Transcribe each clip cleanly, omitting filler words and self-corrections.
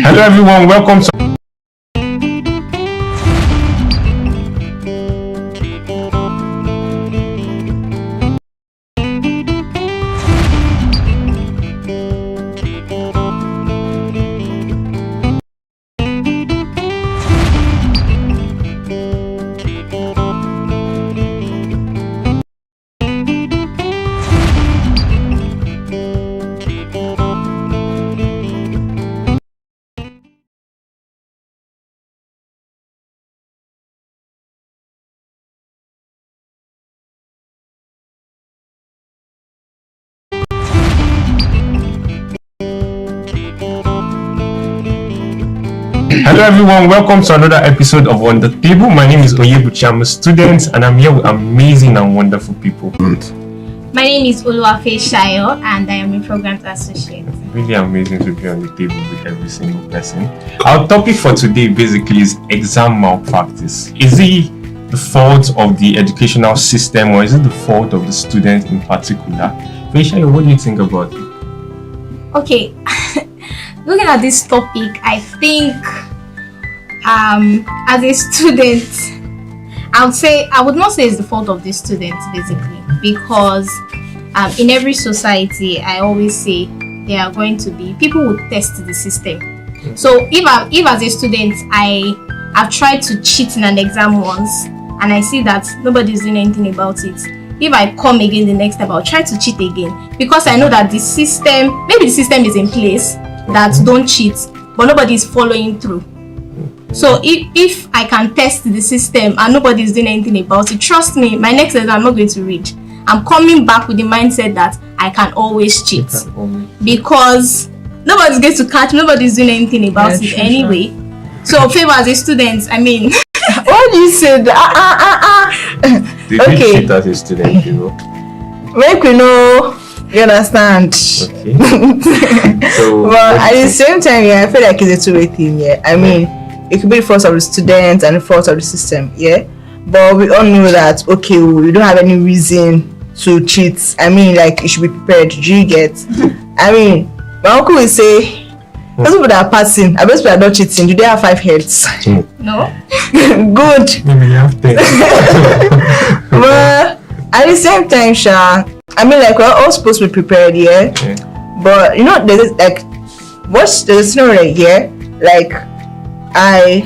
Hello everyone, welcome to Hello everyone, welcome to another episode of On the Table. My name is Oyebuchi. I'm a student and I'm here with amazing and wonderful people. My name is Oluwafe Shayo and I am a Programs Associate. Really amazing to be on the table with every single person. Our topic for today basically is exam malpractice. Is it the fault of the educational system or is it the fault of the student in particular? Shayo, what do you think about it? Okay, looking at this topic, I think as a student, I would not say it's the fault of the student basically, because in every society, I always say there are going to be people who test the system. So if as a student I've tried to cheat in an exam once and I see that nobody's doing anything about it, if I come again the next time, I'll try to cheat again, because I know that the system is in place that don't cheat, but nobody is following through. So if I can test the system and nobody is doing anything about it, trust me, my next exam I'm not going to read. I'm coming back with the mindset that I can always cheat, because nobody's going to catch, nobody's doing anything about it anyway. So favor as a student, I mean, what you said? Did Okay. you cheat as a student, you know? Make we know. You understand? Okay. So, But at the same time, yeah, I feel like it's a two-way thing. Yeah, I mean, it could be the fault of the student and the fault of the system. Yeah, but we all know that okay, we don't have any reason to cheat. I mean, like you should be prepared. Do you get? I mean, my uncle will say, those people that are passing, I bet people are not cheating. Do they have 5 heads? no. Good. maybe you have 10. But at the same time, Sha, I mean, like we're all supposed to be prepared, yeah. But you know, there's like, there's a scenario here. Like, I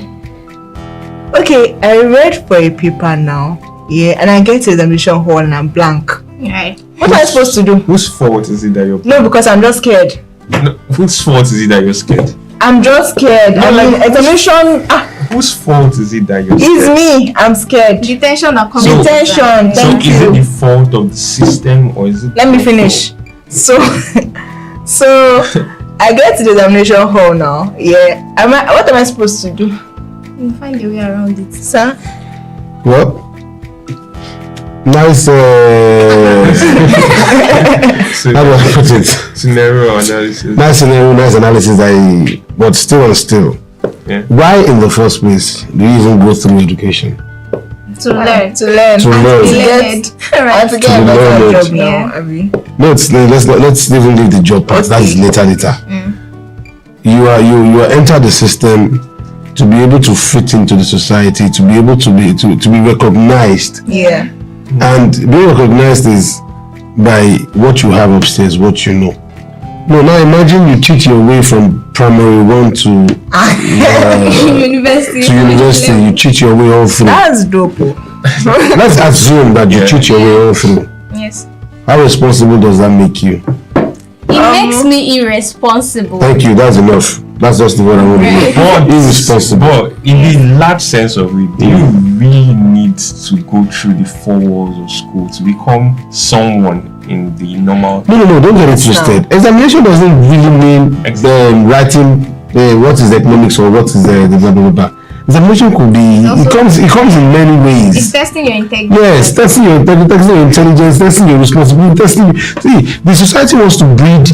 read for a paper now, yeah, and I get to the examination hall and I'm blank. Right. What am I supposed to do? Whose fault is it that you're No, because I'm just scared. No, whose fault is it that you're scared? I'm just scared. No, I mean, like, examination. Whose fault is it that you're It's scared? me. I'm scared. The tension that comes So- with that. Detention. So Thank is it you. the fault of the system or is it Let me your finish. fault? So I get to the examination hall now. Yeah. What am I supposed to do, You find a way around it. sir? Well, nice. So, How do I put it? scenario analysis. Nice scenario, nice analysis. But still. Yeah. Why in the first place do you even go through education? To learn. To learn. To learn. To get. I Right. have to get a To better learn job it. now. Yeah. I mean. Let's even leave the job part. That is later. You are enter the system to be able to fit into the society, to be able to be recognized. Yeah. And being recognized is by what you have upstairs, what you know. No, now imagine you cheat your way from primary 1 to university. You cheat your way all through. That's dope. Let's assume that you cheat your way all through. Yes. How responsible does that make you? It makes me irresponsible. Thank you. That's enough. That's just what I want to know. But Irresponsible. But in the large sense of it, do you really need to go through the 4 walls of school to become someone in the normal? No, don't get it twisted. Examination doesn't really mean writing what is economics or what is the blah blah blah. Examination could be it comes in many ways. It's testing your integrity. Yes, testing your integrity, testing your intelligence, testing your responsibility, See, the society wants to breed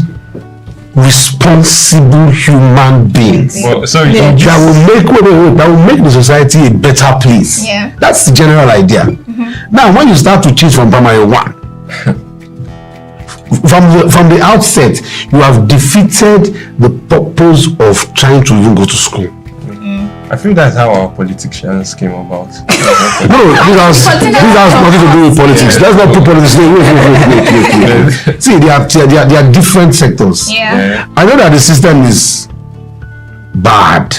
responsible human beings Well, sorry, that will make the society a better place. Yeah. That's the general idea. Now, when you start to cheat from primary 1, from the outset, you have defeated the purpose of trying to even go to school. I think that's how our politicians came about. No, this has nothing to do with politics. Let's not put politics. Wait. See, they are different sectors. Yeah. I know that the system is bad,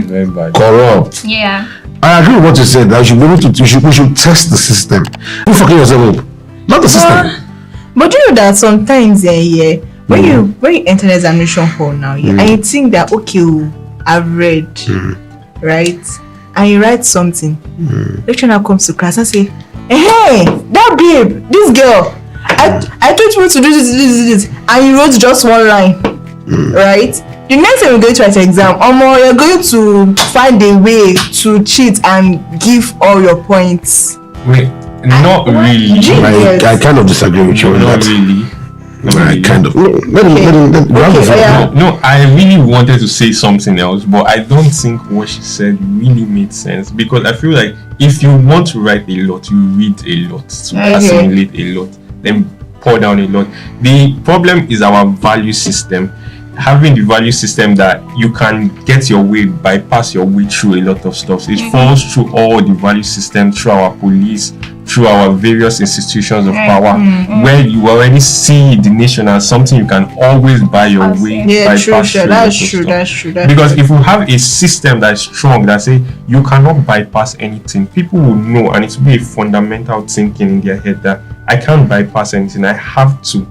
Very bad. corrupt. Yeah. I agree with what you said. That we should be able to. We should test the system. You fucking yourself up, not the system. But you know that sometimes, when you enter the examination hall now, and you think that I've read, right, and you write something, lecturer comes to class and say, "Hey, that babe, this girl, I told you to do this, and you wrote just one line, right? The next time you go to write an exam, you're going to find a way to cheat and give all your points." Wait, not really. I kind of disagree with you on Not that. really. I kind of. Let him. No, I really wanted to say something else, but I don't think what she said really made sense, because I feel like if you want to write a lot, you read a lot to assimilate a lot, then pour down a lot. The problem is our value system. Having the value system that you can get your way, bypass your way through a lot of stuff. It falls through all the value system, through our police, through our various institutions of power, where you already see the nation as something you can always buy your way. Yeah, true. bypass through a lot That's of true. stuff. That's true. Because if we have a system that is strong, that say you cannot bypass anything, people will know, and it will be a fundamental thinking in their head that I can't bypass anything. I have to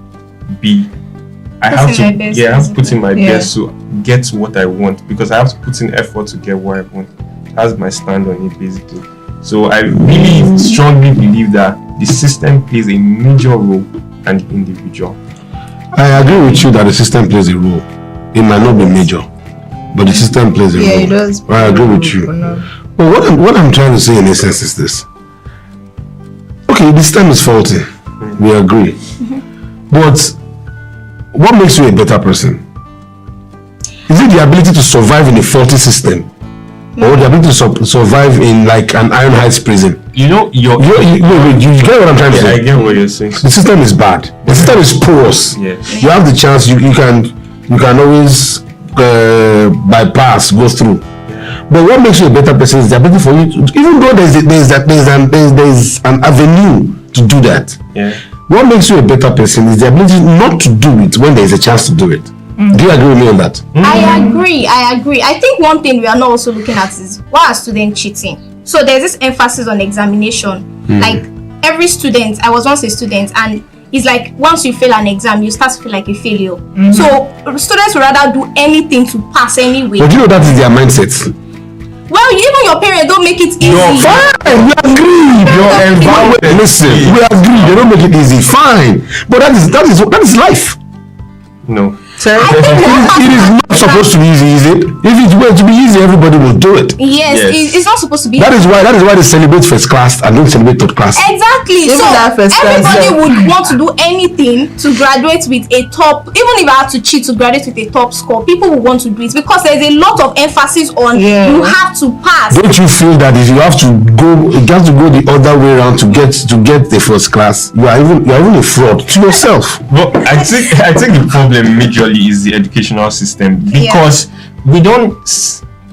put in my best to get what I want, because I have to put in effort to get what I want. That's my stand on it, basically. So I really strongly believe that the system plays a major role and the individual. I agree with you that the system plays a role. It might not be major, but the system plays a role. It does. I agree with you. But what I'm trying to say in essence is this. Okay, the system is faulty. We agree. But what makes you a better person? Is it the ability to survive in a faulty system, or the ability to survive in like an Iron Heights prison? You know, you get what I'm trying to say? I get what you're saying. The system is bad. The system is porous. Yes. You have the chance. You can always bypass, go through. But what makes you a better person is the ability for you to, even though there's an avenue to do that. Yeah. What makes you a better person is the ability not to do it when there is a chance to do it. Do you agree with me on that? I agree. I think one thing we are not also looking at is why are students cheating? So there's this emphasis on examination. Like every student, I was once a student, and it's like once you fail an exam, you start to feel like a failure. So students would rather do anything to pass anyway. But you know that is their mindset. Well, even your parents don't make it easy. Fine, we agree. Your environment. Listen, we agree. They don't make it easy. Fine, but that is life. No. It is not supposed to be easy, is it? If it were to be easy, everybody will do it. Yes. It's not supposed to be. That is why they celebrate first class and don't celebrate third class. Exactly. Even so that first class, everybody would want to do anything to graduate with a top. Even if I had to cheat to graduate with a top score, people would want to do it because there's a lot of emphasis on you have to pass. Don't you feel that if you have to go the other way around to get the first class, you are even a fraud to yourself? Well, I think the problem majorly is the educational system, because we don't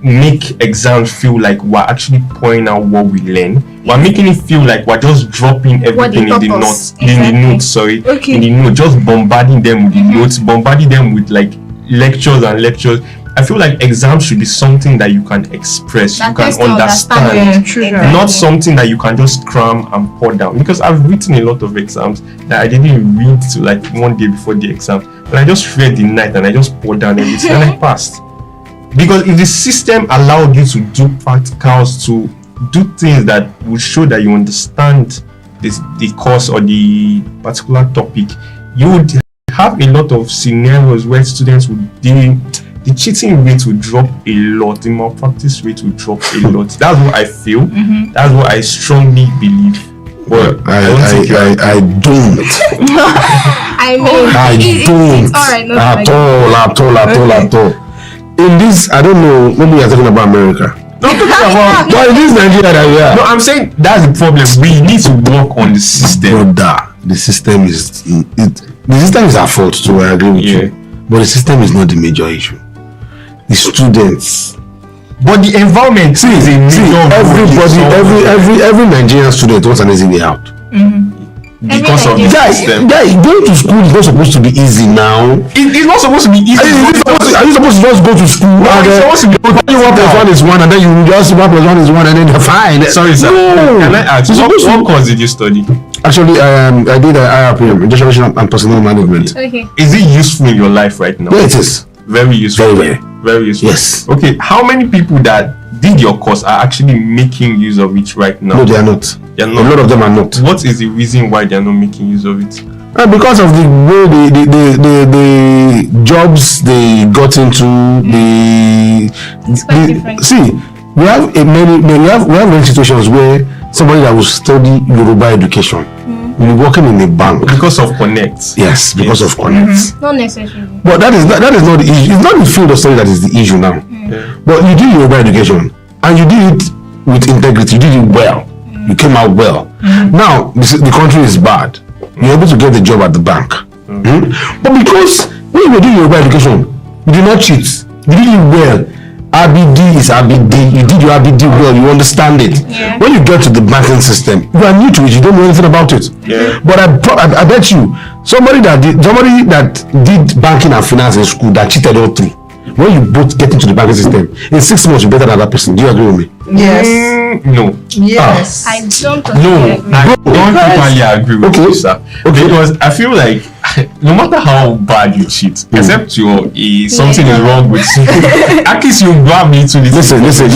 make exams feel like we're actually pouring out what we learn. We're making it feel like we're just dropping everything in the notes, just bombarding them with the notes, bombarding them with like lectures. I feel like exams should be something that you can express, you can understand, not something that you can just cram and pour down. Because I've written a lot of exams that I didn't read to like one day before the exam, and I just read the night and I just poured down everything and I passed. Because if the system allowed you to do practicals, to do things that would show that you understand the course or the particular topic, you would have a lot of scenarios where students would deal. The cheating rate will drop a lot. The malpractice rate will drop a lot. That's what I feel. That's what I strongly believe. But I don't. I mean, it's all right. At all. In this, I don't know. Maybe you're talking about America. No, I'm talking about. No, in this Nigeria that we are. No, I'm saying that's the problem. We need to work on the system. Brother, the system is the system is at fault too. I agree with you, but the system is not the major issue. The students. But the environment is a every Nigerian student wants an easy way out. Because of the system. Going to school is not supposed to be easy now. It's not supposed to be easy. Are you supposed to just go to school? No, it's supposed to be only 1 + 1 is 1, and then you just 1 + 1 is 1, and then you're fine. Sorry, sir. No. Can I ask, what course did you study? Actually, I did an IRPM, International and Personal Management. Okay. Is it useful in your life right now? Yeah, it is. Very useful. Very useful. Yes. Okay, how many people that did your course are actually making use of it right now? No, they are not. They are not. A lot of them are not. What is the reason why they are not making use of it? Because of the way the jobs they got into, It's quite different. see, we have many situations where somebody that will study Yoruba education will be working in a bank Because of connect. Yes, because of connect. Not necessarily. But that is not the issue. It's not the field of study that is the issue now. But you did Yoruba education and you did it with integrity. You did it well. You came out well. Now the country is bad. You're able to get the job at the bank. But because when you were doing Yoruba education, you did not cheat. You did it well. RBD is RBD. You did your RBD well. You understand it. Yeah. When you get to the banking system, you are new to it. You don't know anything about it. Yeah. But I bet you somebody that did banking and finance in school that cheated all through. When you both get into the banking system, in 6 months you're better than that person. Do you agree with me? Yes. No. Yes. I don't No, agree. I don't totally agree with you, sir. Okay. Because I feel like no matter how bad you cheat, except something is wrong with you, at least you grab me to this. Listen.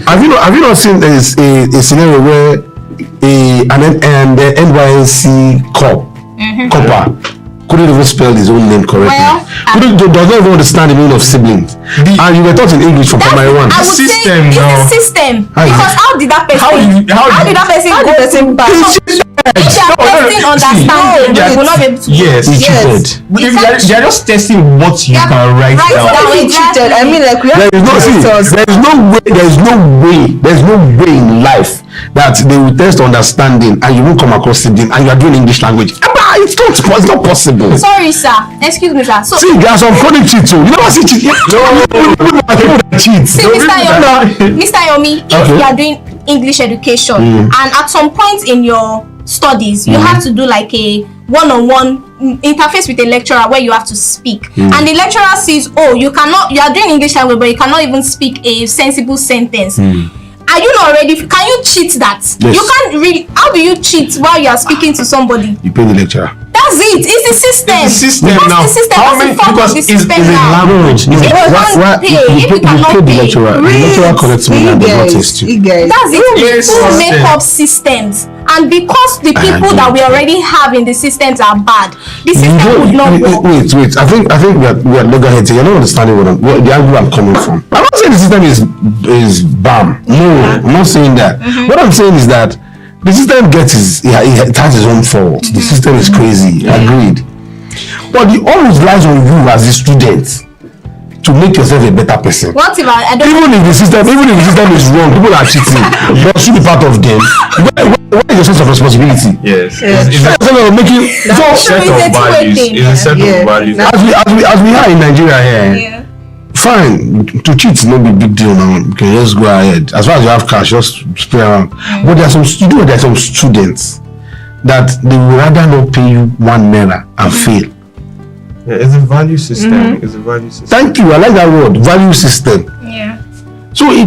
Have you not seen a scenario where the NYSC copper couldn't even spell his own name correctly? Does not even understand the meaning of siblings. And you were taught in English from primary 1. I would System say now. it's a system. How is Because it? how did that person How did that person go if they are testing understanding, they will not be able to Yes. He cheated. If they are just testing what you can write down. He cheated. I mean, like we have There is no way in life that they will test understanding and you won't come across sibling and you are doing English language. It's not possible. Sorry, sir. Excuse me, sir. So See, there are some chronic cheats too. You never see cheat. see, Mr. Yomi, if you are doing English education and at some point in your studies you have to do like a one-on-one interface with a lecturer where you have to speak and the lecturer says, oh, you are doing English language but you cannot even speak a sensible sentence. Are you not ready? Can you cheat that? Yes. You can't really. How do you cheat while you are speaking to somebody? You pay the lecturer. That's it. It's the system. It's the system That's now. the system. How That's many? the fault Because of the it's system a now. language. If you can't pay, if you cannot pay the pay, lecturer. The lecturer collects money and does not test you. that's it. Yes, People system. make up systems, and because the people that we already have in the systems are bad, the system would not work. Wait. I think we are loggerheads here. You're not understanding the angle I'm coming from. I'm not saying the system is bam. No, I'm not saying that. What I'm saying is that the system it has its own fault. The system is crazy. Agreed. But the onus lies on you as a student to make yourself a better person. What if I don't? Even if the system is wrong, people are cheating. But should be part of them. What is your sense of responsibility? Yes. It's a set of values. It's a set of values. As we are in Nigeria here. Yeah. Fine, to cheat no be big deal now. You can just go ahead. As far as you have cash, just spray around. But there are some students that they would rather not pay you 1 naira and fail. Yeah, it's a value system. It's a value system. Thank you. I like that word, value system. Yeah. So I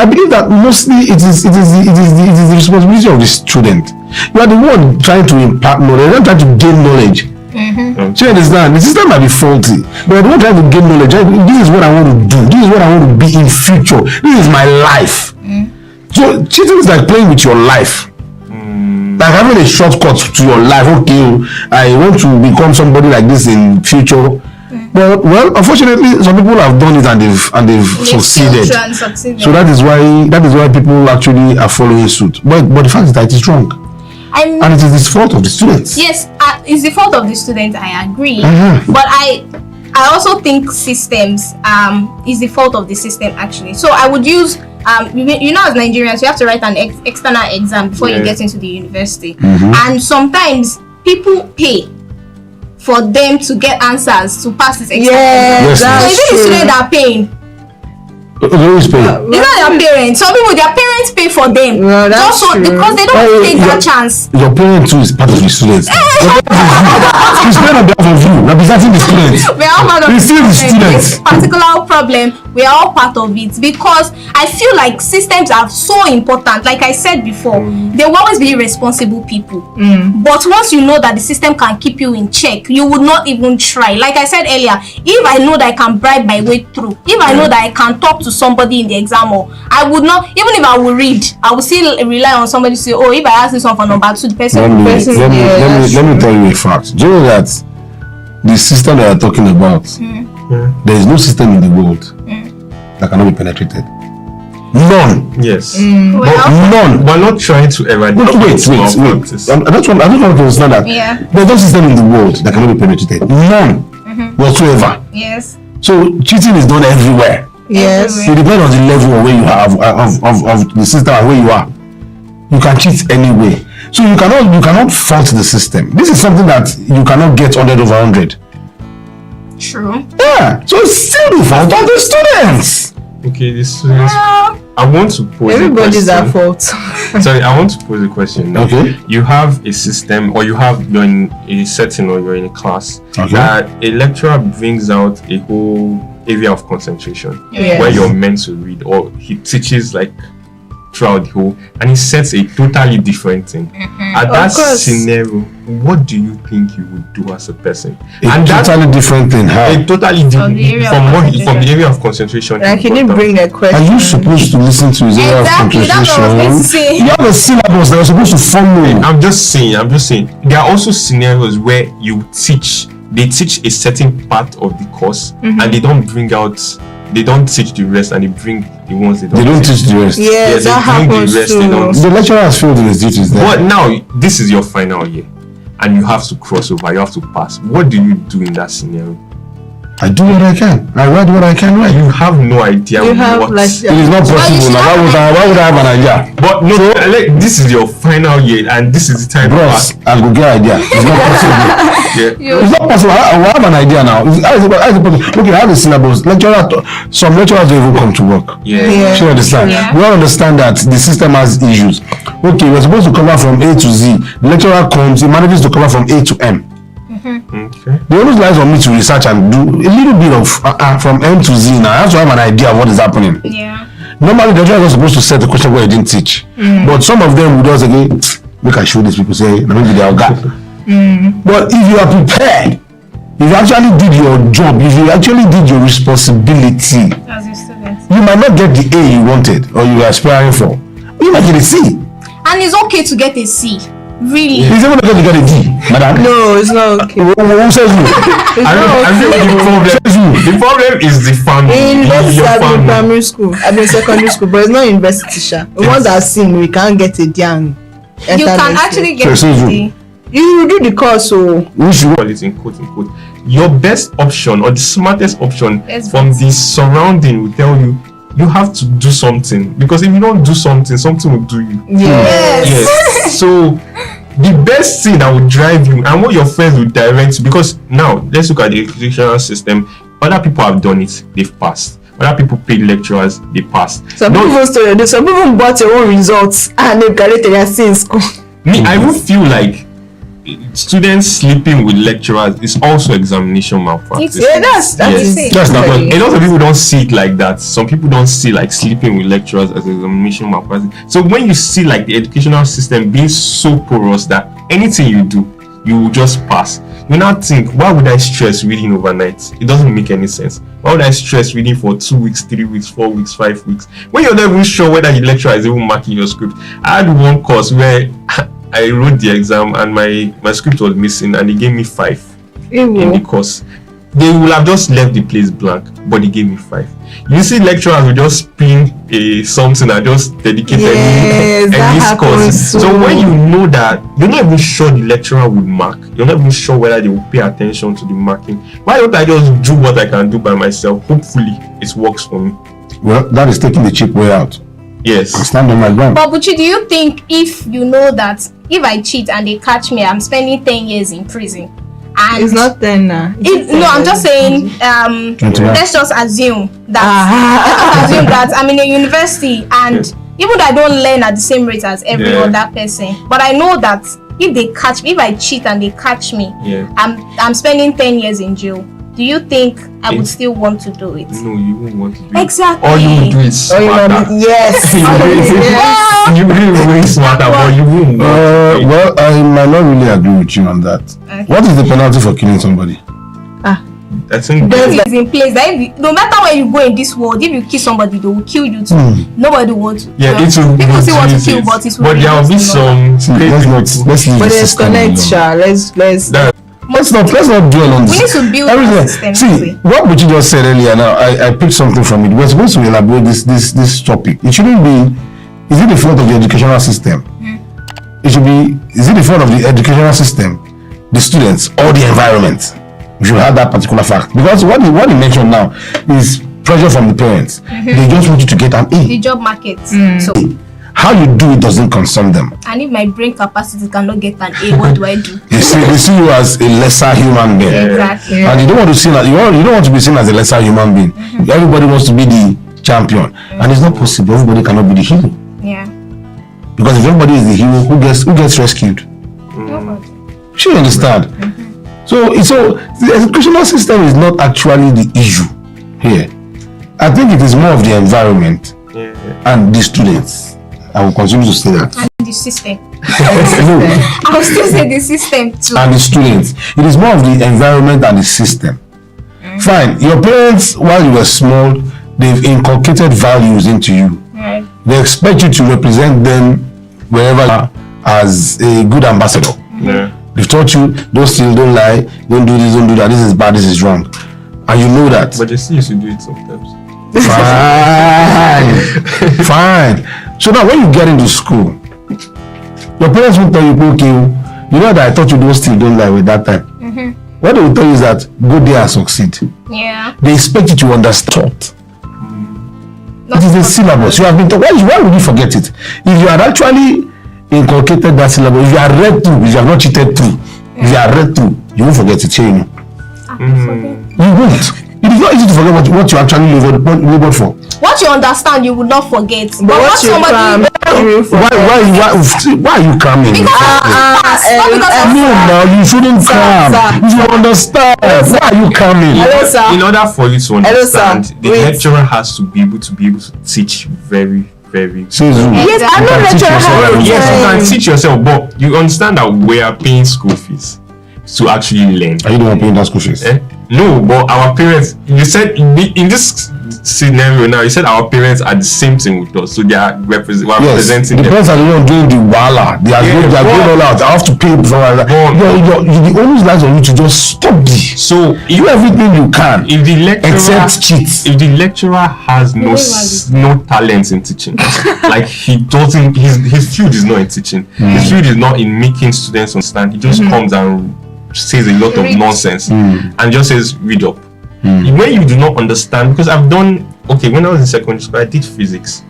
believe that mostly it is the responsibility of the student. You are the one trying to impart knowledge, not trying to gain knowledge. So you understand? The system might be faulty, but I don't try to gain knowledge. This is what I want to do. This is what I want to be in future. This is my life. So cheating is like playing with your life. Like having a shortcut to your life. Okay, I want to become somebody like this in future. But well, unfortunately, some people have done it and they've succeeded. So that is why people actually are following suit. But the fact is that it is wrong. And it is the fault of the students. Yes, it's the fault of the students. I agree, but I also think systems is the fault of the system actually. So I would use as Nigerians, you have to write an external exam before you get into the university, and sometimes people pay for them to get answers to pass this exam. Yeah, Yes, So that's is it the true. student that are paying? Who is paying? It's not their parents. Some people, their parents pay for them. Well, that's just so, true. because they don't Oh, take yeah. that chance. Your parent too is part of the students. He's paying on behalf of you, representing the students. We are all part of He's still the this students. particular problem. We are all part of it because I feel like systems are so important. Like I said before, there will always be responsible people. But once you know that the system can keep you in check, you would not even try. Like I said earlier, if I know that I can bribe my way through, if I know that I can talk to somebody in the exam hall, I would not, even if I will read, I will still rely on somebody to say, oh, if I ask this one for number 2, the person Let me tell you a fact. Do you know that the system that you're talking about, there is no system in the world that cannot be penetrated. None. Yes. Well, None. We're not trying to eradicate Wait. malpractice. I don't want to understand that. Yeah. There's no system in the world that cannot be penetrated. None whatsoever. yes. So cheating is done everywhere. Yes. It depends on the level of where you have of the system and where you are. You can cheat anyway. So you cannot fault the system. This is something that you cannot get 100 over 100. True. Yeah. So it's still the fault of the students. Okay, the students. I want to pose Everybody's a at question. fault. Sorry, I want to pose a question now. Okay. You have a system, or you're in a setting, or you're in a class Okay. that a lecturer brings out a whole area of concentration Yes. where you're meant to read, or he teaches like throughout the whole, and he sets a totally different thing. At Of that course. scenario, what do you think you would do as a person? A And that totally different thing. How? a totally different the area of from the area of concentration. Like he didn't important. bring a Are question. you supposed to listen to his area of Exactly, that's what I was going to concentration? say. You have a syllabus that you're supposed to follow. I'm just saying. There are also scenarios where they teach a certain part of the course, and they don't teach the rest, and they bring the ones they don't teach the rest. Yes, they that bring the happens rest, they too. don't. The lecturer has failed in his duties there. But now this is your final year, and you have to cross over. You have to pass. What do you do in that scenario? I do what I can. I write what I can write. You have no idea You have what. like It is not you possible. should Now, why would I have an idea? But no, this is your final year, and this is the time to Bros, pass. I go get idea. It's not possible. Yeah. It's not possible. I have an idea now. How is it possible? Okay, I have a syllabus. Some lecturers don't even come to work. Yeah. Yeah. You understand? Yeah. We all understand that the system has issues. Okay, we're supposed to cover from A to Z. The lecturer comes, he manages to cover from A to M. Okay. The onus lies on me to research and do a little bit of from M to Z. Now I have to have an idea of what is happening. Yeah. Normally, the lecturer is supposed to set the question where he didn't teach, but some of them would just say, "Make I show these people say, maybe they are gap." But if you are prepared, if you actually did your job, if you actually did your responsibility, As a student. you might not get the A you wanted or you were aspiring for. You might get a C. And it's okay to get a C. Really. It's even okay to get a D, madam. No, it's not okay. Who says you? I think the problem is the family. In university, Your I've been family. primary school, I've been secondary school, but it's not university. Sha. The ones that sing, we can't get a D and You enter can next actually year. get So a it's C. You do the course, so Who should Call it in quote unquote. Your best option or the smartest option Yes, from but- the surrounding will tell you have to do something, because if you don't do something will do you. yeah. Yes. So the best thing that will drive you and what your friends will direct you, because now let's look at the educational system. Other people have done it, they've passed. Other people paid lecturers, they passed. Some No, people story, some people bought their own results and they calculated their C in school. me, I will feel like students sleeping with lecturers is also examination malpractice. It's- Yeah, that's Yes. it. That's not, Very- a lot of people don't see it like that. Some people don't see like sleeping with lecturers as examination malpractice. So when you see like the educational system being so porous that anything you do, you will just pass, you now think, why would I stress reading overnight? It doesn't make any sense. Why would I stress reading for 2 weeks, 3 weeks, 4 weeks, 5 weeks, when you're not even sure whether the lecturer is even marking your script? I had one course where I wrote the exam and my script was missing, and they gave me 5 in the course. They will have just left the place blank, but they gave me 5. You see, lecturers will just pin something and just dedicate Yes, that any course. happens So when you know that you're not even sure the lecturer would mark, you're not even sure whether they will pay attention to the marking, why don't I just do what I can do by myself? Hopefully it works for me. Well, that is taking the cheap way out. I Yes. stand on my ground. But Buchi, do you think if you know that if I cheat and they catch me, I'm spending 10 years in prison, And It's not 10 now. no, I'm just saying. 21. Let's just assume that I'm in a university, and even though I don't learn at the same rate as every other person, but I know that if they catch me, if I cheat and they catch me, I'm spending 10 years in jail. Do you think I would still want to do it? No, you won't want to do it. Exactly. Or you will do it smarter. Yes. You will way smarter, but you won't. Well, I might not really agree with you on that. Okay. What is the penalty for killing somebody? I think It's in place that no matter where you go in this world, if you kill somebody, they will kill you too. Nobody wants to. it will People still want to reduce kill, it. but it will But there will be reduce, some. Let's leave But the let's system connect, alone. Sha. Let's not dwell on We this. need to build Everything. a system. See, what Buchi just said earlier now, I picked something from it. We're supposed to elaborate this topic. It shouldn't be, is it the fault of the educational system? It should be, is it the fault of the educational system, the students, or the environment? We should have that particular fact. Because what he mentioned now is pressure from the parents. They just want you to get an A. The job market. So, How you do it doesn't concern them. and if my brain capacity cannot get an A, what do I do? They see you as a lesser human being. Exactly. And you don't want to see that you don't want to be seen as a lesser human being. Everybody wants to be the champion, and it's not possible. Everybody cannot be the hero, Yeah. because if everybody is the hero, who gets rescued? Nobody. You understand? So the educational system is not actually the issue here. I think it is more of the environment and the students. I will continue to say that. And the system. No, I will still say the system too. and the students. It is more of the environment and the system. Fine, your parents, while you were small, they've inculcated values into you. Right. They expect you to represent them wherever you are as a good ambassador. Yeah. They've taught you, don't steal, don't lie, don't do this, don't do that, this is bad, this is wrong. And you know that. But they still used to do it sometimes. Fine. So now when you get into school, your parents will tell you, okay, you know that I taught you don't steal, don't lie with that time. What they will tell you is that go there and succeed. Yeah. They expect you to understand. Not It is a syllabus. You have been taught. Why would you forget it? If you had actually inculcated that syllabus, if you are read through, if you have not cheated through, if you are read through, you won't forget it. You know. You won't. It is not easy to forget what you actually labored for. What you understand, you would not forget. But what what you somebody Why are you cramming? No, you shouldn't cram. You should understand. Why are you cramming? Hello, sir. In order for you to Hello, sir. understand, the Wait. lecturer has to be able to teach very, very. Says who? Yes, I'm not You can teach lecturer. yourself. How Yes, you time. can teach yourself, but you understand that we are paying school fees to actually learn. Are you the one paying that school fees? No, but our parents, you said in this scenario now, you said our parents are the same thing with us, so they are Yes, representing the them. parents are the one doing the wala. They are going all out. I have to pay for that. The onus lies on you to just stop this. So Do everything you can, if the lecturer except cheat. if the lecturer has no talent in teaching, like he doesn't, his field is not in teaching, his field is not in making students understand, he just comes and says a lot of nonsense and just says read up. When you do not understand, because when I was in secondary school I did physics,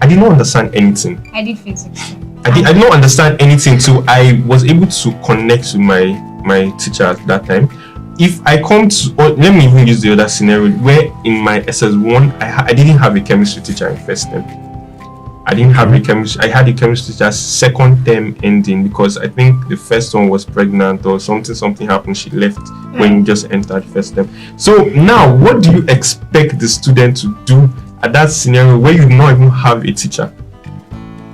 I did not understand anything. I did physics. I did not understand anything till I was able to connect to my teacher at that time. If I come to, let me even use the other scenario where in my SS1 I didn't have a chemistry teacher in first term. I didn't have a chemistry. I had a chemistry teacher second term ending because I think the first one was pregnant or something happened. She left when you just entered first term. So now, what do you expect the student to do at that scenario where you do not even have a teacher?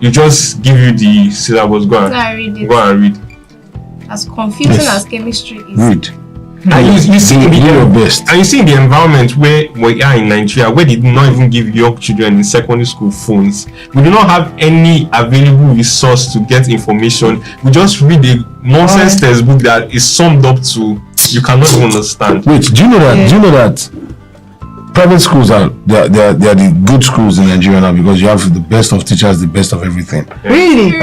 You just give you the syllabus. Go and read. As confusing as chemistry is. Read. And you see Do your best. And you see in the environment where we are in Nigeria, where they do not even give young children in secondary school phones. We do not have any available resource to get information. We just read a nonsense textbook that is summed up to you cannot even understand. Wait, do you know that private schools are they are the good schools in Nigeria now because you have the best of teachers, the best of everything. Really?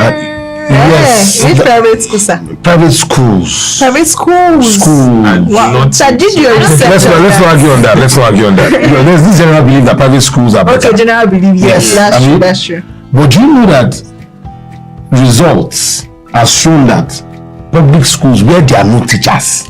Yes, Which private school, sir? private schools. Private schools. And do Wow. not Sir, did your research? Let's not argue on that. You know, there's this general belief that private schools are better. Okay, general belief. Yes, Yes. I mean- that's true. But do you know that results have shown that public schools where there are no teachers,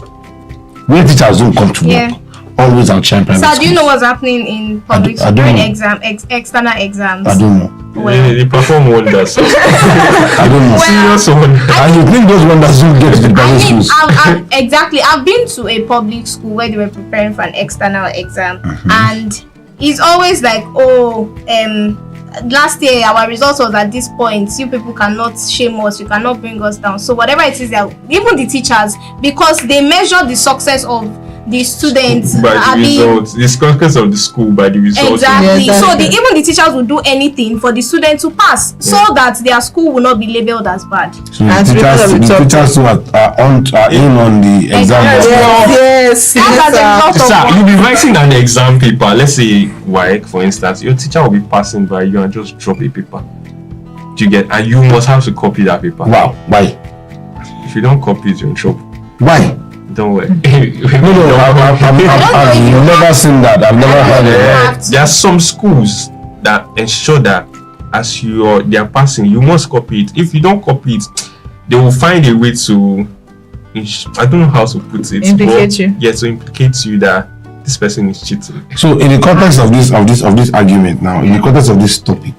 when teachers don't come to Yeah. work, always outshine private So do you know schools. what's happening in public I don't during know. external exams? I don't know. They perform wonders. I don't know. Well, Serious wonders. And you think those wonders don't get to the I private mean, schools? exactly. I've been to a public school where they were preparing for an external exam, Mm-hmm. and it's always like, last year our results was at this point. You people cannot shame us. You cannot bring us down. So whatever it is, that even the teachers, because they measure the success of the students By I the mean, results, the success of the school by the results. exactly. Yeah, So exactly. even the teachers will do anything for the student to pass, so that their school will not be labeled as bad. So And the because of the top- teachers who are in on the exam. Exactly. Yes. That has a lot of Sir, work. you'll be writing an exam paper. Let's say WAEC, for instance. Your teacher will be passing by you and just drop a paper. Do you get? And you must have to copy that paper. Wow, why? If you don't copy it, you're in trouble. Why? Don't worry. No, I've never seen that. I've never heard of that. There are some schools that ensure that as they are passing, you must copy it. If you don't copy it, they will find a way to, I don't know how to put it. Implicate you. Yeah, to implicate you that this person is cheating. So, in the context of this argument now, in the context of this topic,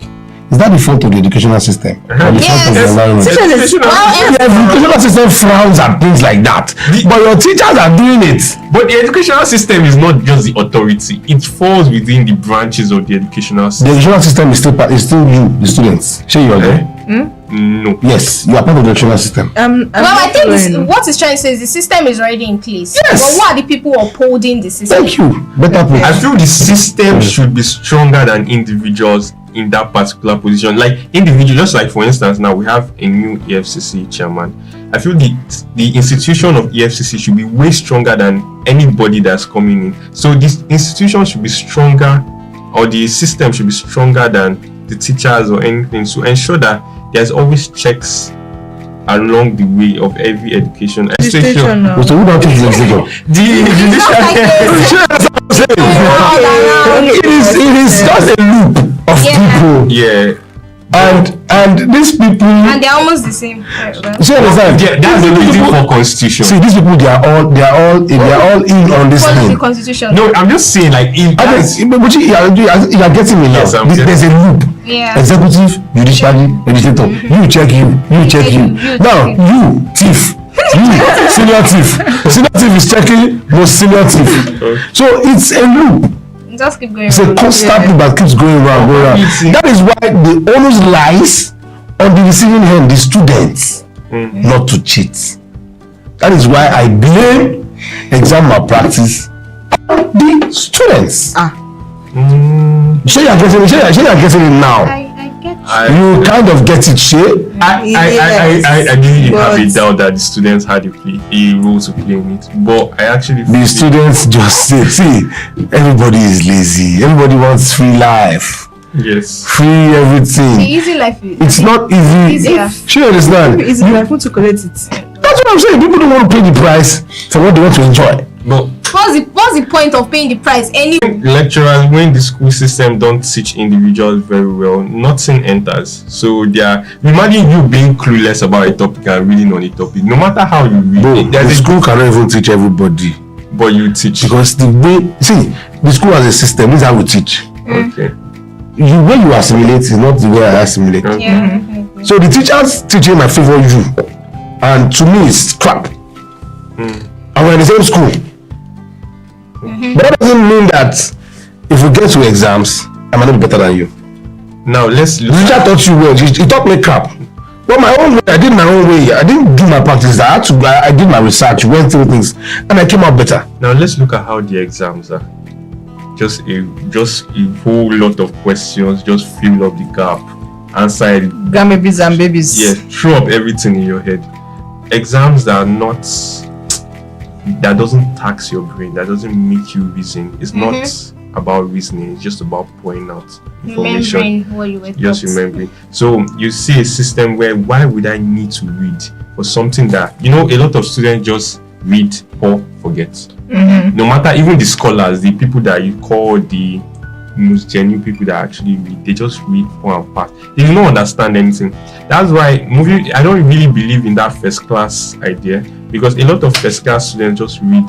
is that the fault of the educational system or the fault of the Yes. environment? Educational- The educational system frowns at things like that, but your teachers are doing it. But the educational system is not just the authority; it falls within the branches of the educational The system. educational system is still you, the students. Sure, you are there. No. Yes, you are part of the educational system. Well, I think what it's trying to say is the system is already in place. Yes. But who are the people upholding the system? Thank you. Better put. I feel the system should be stronger than individuals in that particular position. Like individual, just like for instance, now we have a new EFCC chairman. I feel the institution of EFCC should be way stronger than anybody that's coming in. So this institution should be stronger, or the system should be stronger than the teachers or anything, to ensure that there's always checks along the way of every education. So who don't think it's legislature? It is just a loop of people. Yeah. And these people. And they're almost the same. See, understand? Yeah, that's the reason for constitution. See, these people, they are all in on this Follow the thing. constitution. No, I'm just saying, like, if But you are getting me now. Yes, I'm getting There's a loop. Yeah. Executive, judiciary, legislator. You check you check you. Now, you thief. You senior thief. Senior thief is checking most senior thief. So it's a loop. Just keep going. It's a constant loop that keeps going around, going around. That is why the onus lies on the receiving hand, the students, not to cheat. That is why I blame exam malpractice on the students. Sure, you are getting it now. I get You kind of get it, Shay. I didn't have a doubt that the students had a role to play in it, but I actually The students just say, see, everybody is lazy. Everybody wants free life, yes. free the everything. easy life. It's not easy. Easier. Sure, you understand? It's like to collect it. That's what I'm saying. People don't want to pay the price for what they want to enjoy. But What's the point of paying the price anyway? lecturers, when the school system don't teach individuals very well, nothing enters. So they are, imagine you being clueless about a topic and reading on a topic. No matter how you read Bro, it, the there's a school cannot even teach everybody but you teach. because the way, see, the school has a system. This is how we teach. Okay. The way you assimilate is not the way I assimilate. Yeah. So the teachers teaching might favor you, and to me it's crap. And we're in the same school. But that doesn't mean that if we get to exams, I might not be better than you. Now let's The look teacher at, taught you well. He taught me crap. But my own way, I did my own way. I didn't do my practice. I did my research, went through things, and I came out better. now let's look at how the exams are. Just a whole lot of questions, just fill up the gap, answer it. Grandbabies and babies. Yeah, throw up everything in your head. Exams that are not, that doesn't tax your brain, that doesn't make you reason. It's not about reasoning, it's just about pouring out information. Remembering what you were Just taught. remembering. So you see a system where, why would I need to read for something that, a lot of students just read or forget. No matter, even the scholars, the people that you call the most genuine people that actually read, they just read for and pass. They do not understand anything. That's why I don't really believe in that first class idea, Because a lot of physical students just read,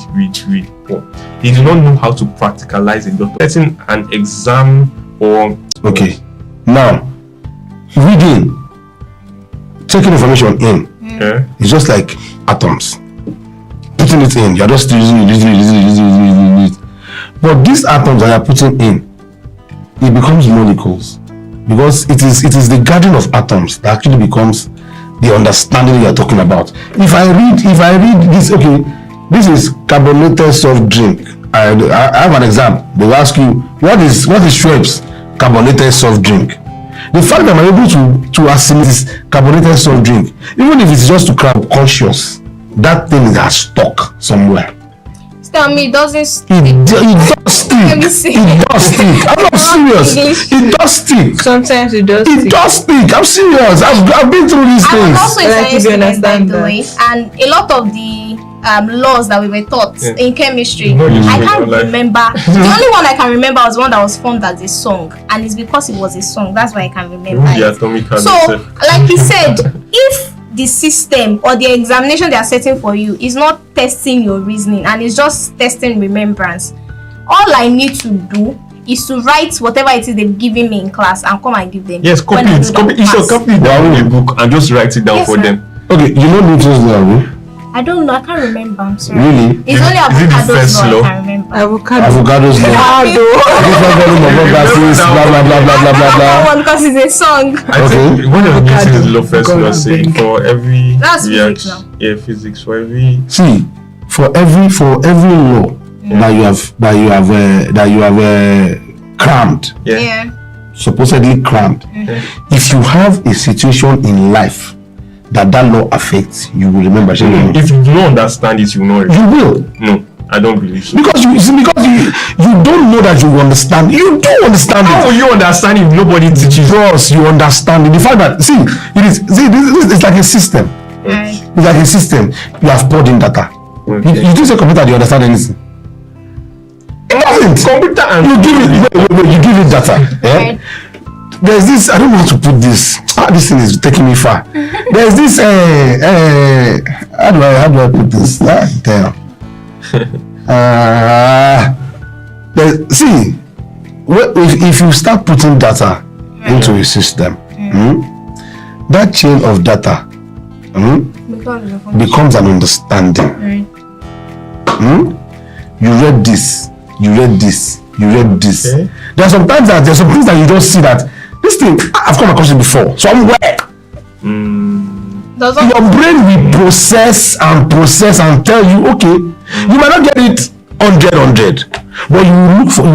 but they do not know how to practicalize a lot. Setting an exam or Okay. Now, reading, taking information in, it's just like atoms. Putting it in, you're just using it. But these atoms that you're putting in, it becomes molecules. Because it is the gathering of atoms that actually becomes the understanding you're talking about. If I read this, okay, this is carbonated soft drink. I have an exam. They will ask you, what is Schweppes carbonated soft drink? The fact that I'm able to assimilate this carbonated soft drink, even if it's just to crowd conscious, that thing has stuck somewhere. Tell me, it doesn't stick. It does stick. Let me see. It does stick. I'm not serious. It does stick. Sometimes it does. It does stick. I'm serious. I've been through these I things. was also a Like, science if you student, by understand the that. way, and a lot of the laws that we were taught in chemistry, Not using I it in can't your life. remember. The only one I can remember was one that was formed as a song, and it's because it was a song. That's why I can remember the it. atomic habit. So, like he said, if the system or the examination they are setting for you is not testing your reasoning and it's just testing remembrance, all I need to do is to write whatever it is they've given me in class and come and give them. Yes, copy when I it. do that Copy it. class. Copy it down in a book and just write it down Yes, for sir. them. Okay, you know Newton's law, I don't know. I can't remember. I'm sorry. really? It's only Is it the avocados first law law? I can remember. Avocado's law. Different volume of gases, blah blah blah blah blah blah That blah. one because it's a song. I think one of Newton's law first Go law and saying think. for every That's physics reaction, now. yeah, physics for every See, for every law that you have crammed, Yeah. supposedly crammed. If you have a situation in life that law affects, you will remember. if you do not understand it, you will not. You will. No, I don't believe so. Because you don't know that you understand. You do understand How it. will you understand if nobody teaches you? Because you understand it. The fact that this is like a system. Right. It's like a system. You have poured in data. Okay. You do say computer, do you understand anything? It doesn't. Computer and You give it. Wait, you give it data. Yeah? Right. There's this. I don't know how to put this. This thing is taking me far. There's this. How do I put this? Damn. See, if you start putting data into a system, that chain of data becomes an understanding. Right. You read this, you read this, you read this. Okay. There's some things that you just see that this thing I've come across it before somewhere. Doesn't Your brain will process and tell you, okay, you might not get it 100, but you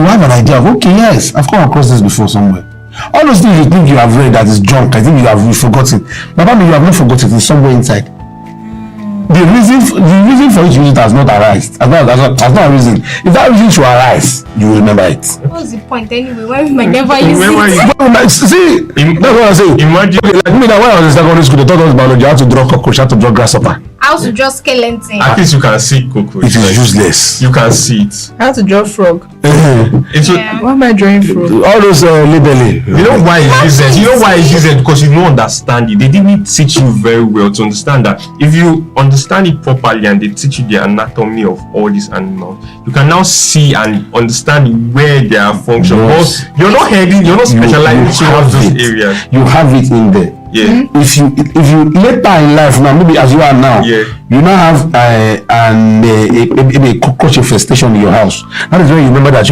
have an idea of, okay, yes, I've come across this before somewhere. All those things you think you have read that is junk, I think you have forgotten. But probably you have not forgotten, it's somewhere inside. The reason for it to use it has not arisen. Has not arisen. If that reason should arise, you will remember it. what's the point anyway? When we might never use Remember it. See, that's what I say. Imagine Like me, that when I was in secondary school, they taught us biology, how to draw cockroach, how to draw grasshopper. How to draw skeleton. at least you can see cockroach. It is useless. You can see it. How to draw frog? It's Yeah. Why am I drawing frog? All those labelling. You know why it's useless? You know why it's useless? Because you don't understand it. They didn't teach you very well to understand that. If you understand it properly and they teach you the anatomy of all these animals, you can now see and understand where they are functioning. Yes. But you're not heading, you're not specializing towards those it. areas. You have it in there. Yeah. If you later in life now, maybe as you are now, Yeah. you now have a cockroach infestation in your house. That is when you remember that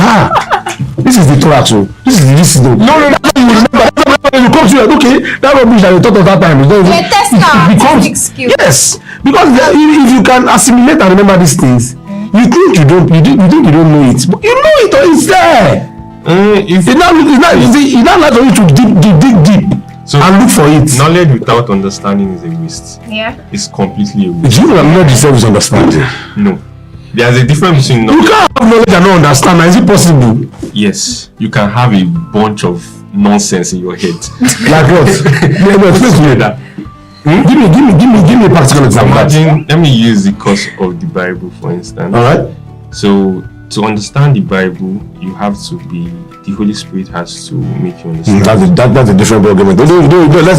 this is the thorax. This is the no. That's when you remember. When you come to it, okay, that rubbish that you thought of that time is not even. Yeah, test our artistic skill. Yes, because if you can assimilate and remember these things, you think you don't know it, but you know it, or it's there. If It's not like for you to dig deep So- and look for it. knowledge without understanding is a waste. Yeah. It's completely a waste. Do you know that knowledge itself is understanding? No. There's a difference between You knowledge. can't have knowledge and not understand. Is it possible? Yes, you can have a bunch of nonsense in your head. Like what? Explain to me that. Give me a practical example. Imagine, let me use the course of the Bible for instance. All right. So to understand the Bible, you have to be the Holy Spirit has to make you understand. That's a different argument. Let's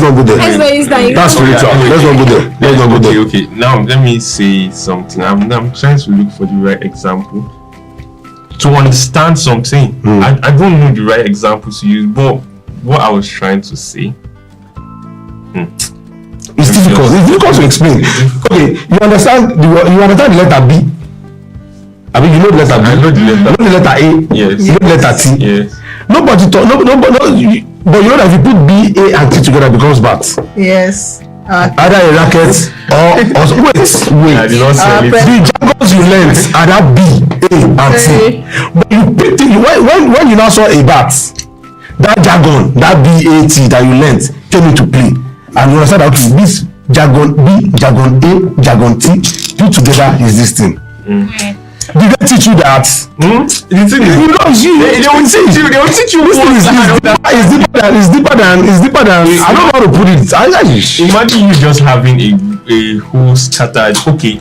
not go there. That's spiritual. Let's not go there. Let's not go there. Okay. Now let me say something. I'm trying to look for the right example to understand something. I don't know the right example to use, but what I was trying to say. It's difficult. It's difficult to explain. Okay, you understand the letter B. I mean, you know the letter B. I know the letter. You know the letter A. Yes. You know the letter T. Yes. Nobody talk. No. But you know that if you put B, A, and T together, it becomes bat. Yes. Either a racket or wait. I did not say it. The jargons you learnt are that B, A, and T. But you picked it when you now saw a bat, that jargon, that B, A, T that you learnt came into play. And you understand that okay, this jargon B, jargon A, jargon T put together is this thing. Did they teach you that? The thing is, they will teach you. They will teach you. This thing is deeper than. I don't know how to put it. Imagine you just having a whole scattered,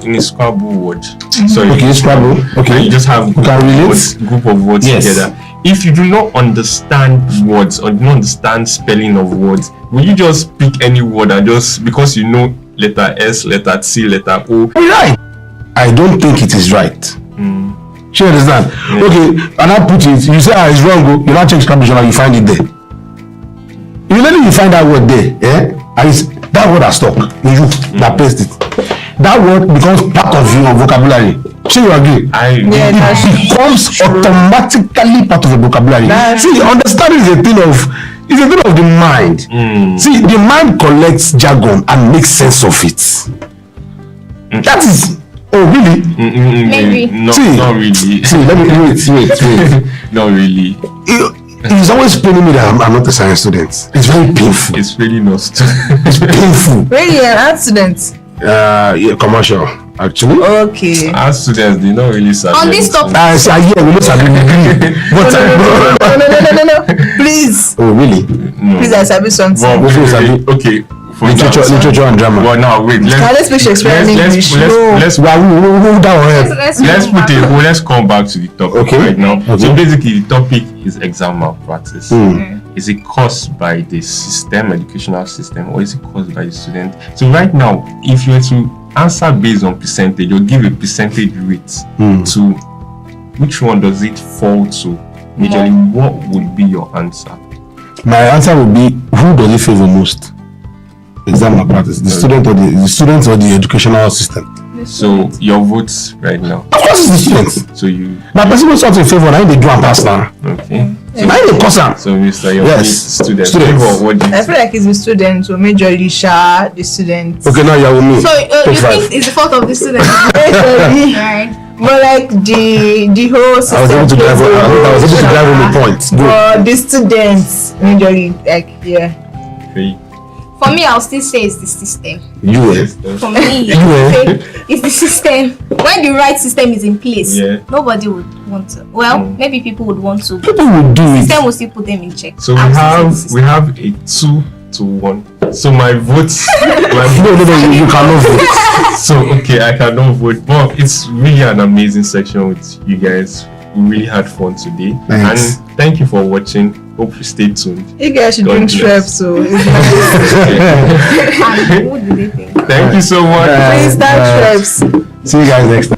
in a Scrabble word. Sorry. Okay, Scrabble. Okay. And you just have group of words yes. together. If you do not understand words or do not understand spelling of words, will you just pick any word and just because you know letter S, letter T, letter O? Right. I don't think it is right. You understand? Yeah. Okay, and I put it, you say it's wrong, you now check Scrabble and you find it there. Immediately you find that word there, and that word has stuck in you, that paste it. That word becomes part of your vocabulary. So you agree? It becomes automatically part of the vocabulary. See, understanding is a thing of the mind. See, the mind collects jargon and makes sense of it. That is. Oh really? Maybe. Not really. See, let me wait. Not really. He's always telling me that I'm not a science student. It's very painful. It's really not. It's painful. Really, an art student? Yeah, commercial. Actually. Okay. Our students, they not really study. On this topic. We don't agree. But No. Please. Oh really? No. Please, I sabi something. Well, okay. Literature and drama. Well, now wait. Let's speak Shakespeare in English. Let's come back to the topic right now. Okay. So basically, the topic is exam malpractice. Is it caused by the system, educational system, or is it caused by the student? So right now, if you were to answer based on percentage or give a percentage rate to which one does it fall to? Majorly, what would be your answer? My answer would be who does it favor most? Exam malpractice, the student or the educational system. So your votes right now. Of course, it's the students. So you. My person was something in favor. Now they do and pass now. Okay. So now they pass now. So Mr. Your student. What do you I feel like it's the students who majorly share the students. Okay, now you're with me. So you think it's the fault of the students? Right. But like the whole system. I was able to drive home a point. But the students majorly Okay. For me, I'll still say it's the system. For me, it's the system. When the right system is in place, nobody would want to. Well, maybe people would want to. People would do it. The system will still put them in check. So we have a 2-1. So my votes. No, you cannot vote. So okay, I cannot vote. But it's really an amazing section with you guys. We really had fun today. Thanks. And thank you for watching. Hope you stay tuned. You guys should drink Shrek, so And what do they think? Thank you so much. please start Shrek. See you guys next time.